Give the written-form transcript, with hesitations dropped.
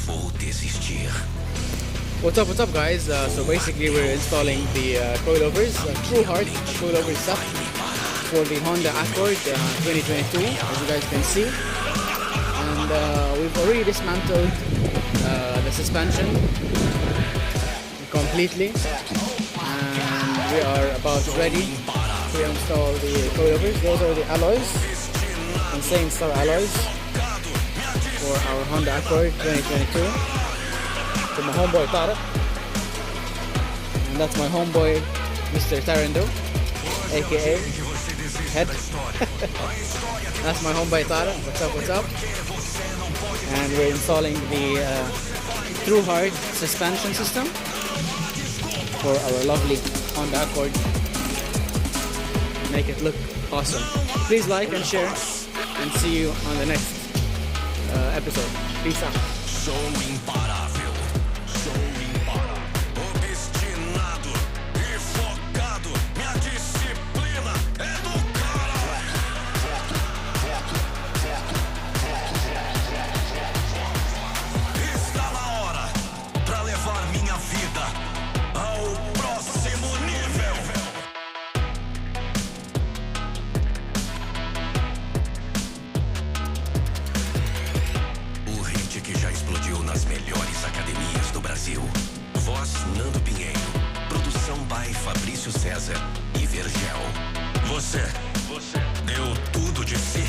vou desistir. What's up guys? So basically we're installing the coilovers, TRUHART coilover stuff for the Honda Accord 2022, as you guys can see. And we've already dismantled the suspension completely, and we are about ready to install the coilovers. Those are the alloys, insane star alloys for our Honda Accord 2022. To my homeboy Tara, and that's my homeboy Mr. Tarando, aka Head. That's my homeboy Tara. What's up? And we're installing the TRUHART suspension system for our lovely Honda Accord. Make it look awesome. Please like and share, and see you on the next episode. Peace out. Que já explodiu nas melhores academias do Brasil. Voz Nando Pinheiro. Produção by Fabrício César e Vergel. Você deu tudo de si.